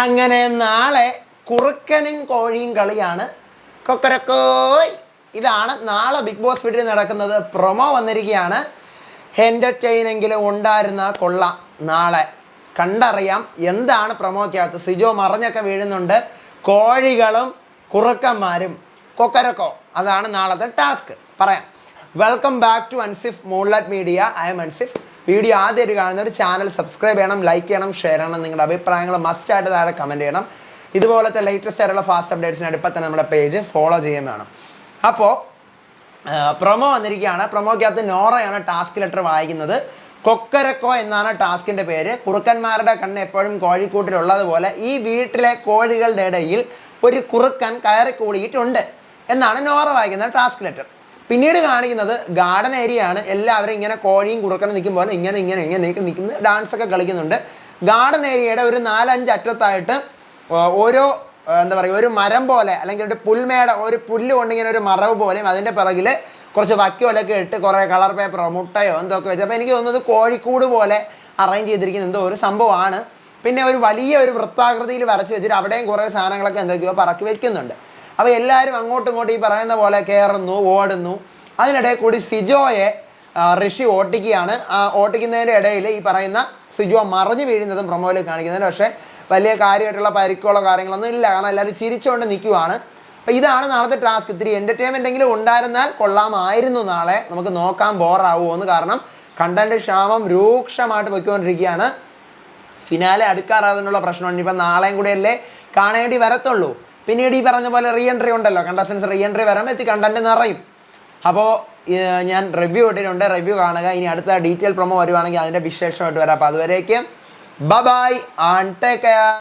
അങ്ങനെ നാളെ കുറുക്കനും കോഴിയും കളിയാണ്. കൊക്കരക്കോയ്. ഇതാണ് നാളെ ബിഗ് ബോസ് വീട്ടിൽ നടക്കുന്നത്. പ്രൊമോ വന്നിരിക്കുകയാണ്. എൻ്റർടൈനെങ്കിലും ഉണ്ടായിരുന്ന കൊള്ളാം. നാളെ കണ്ടറിയാം എന്താണ് പ്രൊമോക്കകത്ത്. സിജോ മറിഞ്ഞൊക്കെ വീഴുന്നുണ്ട്. കോഴികളും കുറുക്കന്മാരും കൊക്കരക്കോ. അതാണ് നാളത്തെ ടാസ്ക്. പറയാം. Welcome back to Ansif moonlight media. I am Ansif. Video ആദ്യമായിട്ട് കാണുന്ന ഒരു ചാനൽ സബ്സ്ക്രൈബ് ചെയ്യണം, ലൈക്ക് ചെയ്യണം, ഷെയർ ചെയ്യണം. നിങ്ങളുടെ അഭിപ്രായങ്ങൾ മസ്റ്റായിട്ട് താഴെ കമൻറ്റ് ചെയ്യണം. ഇതുപോലത്തെ ലേറ്റസ്റ്റ് ആയിട്ടുള്ള ഫാസ്റ്റ് അപ്ഡേറ്റ്സിനായിട്ട് ഇപ്പം തന്നെ നമ്മുടെ പേജ് ഫോളോ ചെയ്യാൻ വേണം. അപ്പോൾ പ്രൊമോ വന്നിരിക്കുകയാണ്. പ്രൊമോക്കകത്ത് നോറയാണ് ടാസ്ക് ലെറ്റർ വായിക്കുന്നത്. കൊക്കരക്കോ എന്നാണ് ടാസ്കിൻ്റെ പേര്. കുറുക്കന്മാരുടെ കണ്ണ് എപ്പോഴും കോഴിക്കൂട്ടിലുള്ളതുപോലെ ഈ വീട്ടിലെ കോഴികളുടെ ഇടയിൽ ഒരു കുറുക്കൻ കയറി കൂടിയിട്ടുണ്ട് എന്നാണ് നോറ വായിക്കുന്ന ടാസ്ക് ലെറ്റർ. പിന്നീട് കാണിക്കുന്നത് ഗാർഡൻ ഏരിയ ആണ്. എല്ലാവരും ഇങ്ങനെ കോഴിയും കുറുക്കനും നിൽക്കുമ്പോൾ ഇങ്ങനെ നിൽക്കുന്ന ഡാൻസൊക്കെ കളിക്കുന്നുണ്ട്. ഗാർഡൻ ഏരിയയുടെ ഒരു 4-5 അറ്റത്തായിട്ട് ഓരോ എന്താ പറയുക, ഒരു മരം പോലെ അല്ലെങ്കിൽ ഒരു പുൽമേട, ഒരു പുല്ല് കൊണ്ടിങ്ങനെ ഒരു മറവ് പോലെയും അതിൻ്റെ പിറകിൽ കുറച്ച് വക്കോലൊക്കെ ഇട്ട് കുറേ കളർ പേപ്പറോ മുട്ടയോ എന്തൊക്കെ വെച്ച്, അപ്പോൾ എനിക്ക് തോന്നുന്നത് കോഴിക്കൂട് പോലെ അറേഞ്ച് ചെയ്തിരിക്കുന്ന എന്തോ ഒരു സംഭവമാണ്. പിന്നെ ഒരു വലിയ ഒരു വൃത്താകൃതിയിൽ വരച്ച് വെച്ചിട്ട് അവിടെയും കുറേ സാധനങ്ങളൊക്കെ എന്തൊക്കെയോ പറക്കി വയ്ക്കുന്നുണ്ട്. അപ്പോൾ എല്ലാവരും അങ്ങോട്ടും ഇങ്ങോട്ടും ഈ പറയുന്ന പോലെ കയറുന്നു, ഓടുന്നു. അതിനിടയിൽ കൂടി സിജോയെ ഋഷി ഓട്ടിക്കുകയാണ്. ആ ഓട്ടിക്കുന്നതിൻ്റെ ഇടയിൽ ഈ പറയുന്ന സിജോ മറിഞ്ഞു വീഴുന്നതും പ്രൊമോയിൽ കാണിക്കുന്നതിന്. പക്ഷേ വലിയ കാര്യമായിട്ടുള്ള പരിക്കുകളോ കാര്യങ്ങളൊന്നും ഇല്ല, കാരണം എല്ലാവരും ചിരിച്ചുകൊണ്ട് നിൽക്കുവാണ്. അപ്പോൾ ഇതാണ് നാളത്തെ ടാസ്ക്. ഇത്തിരി എൻ്റർടൈൻമെൻറ്റെങ്കിലും ഉണ്ടായിരുന്നാൽ കൊള്ളാമായിരുന്നു. നാളെ നമുക്ക് നോക്കാൻ ബോറാവുമെന്ന്. കാരണം കണ്ടന്റ് ക്ഷാമം രൂക്ഷമായിട്ട് പോയിക്കൊണ്ടിരിക്കുകയാണ്. ഫിനാലെ അടുക്കാറാകുന്നുള്ള പ്രശ്നമുണ്ട്. ഇനിയിപ്പോൾ നാളെയും കൂടെയല്ലേ കാണേണ്ടി വരത്തുള്ളൂ. പിന്നീട് ഈ പറഞ്ഞ പോലെ റീ എൻട്രി ഉണ്ടല്ലോ, കണ്ടസ്റ്റൻസ് റീ എൻട്രി വരുമ്പോൾ കണ്ടന്റ് നിറയും. അപ്പോൾ ഞാൻ റിവ്യൂ ഇട്ടിട്ടുണ്ട്, റിവ്യൂ കാണുക. ഇനി അടുത്ത ഡീറ്റെയിൽ പ്രൊമോ വരുവാണെങ്കിൽ അതിൻ്റെ വിശേഷമായിട്ട് വരാം. അപ്പോൾ അതുവരേക്കും ബൈ ആൻഡ് ടേക്ക് കെയർ.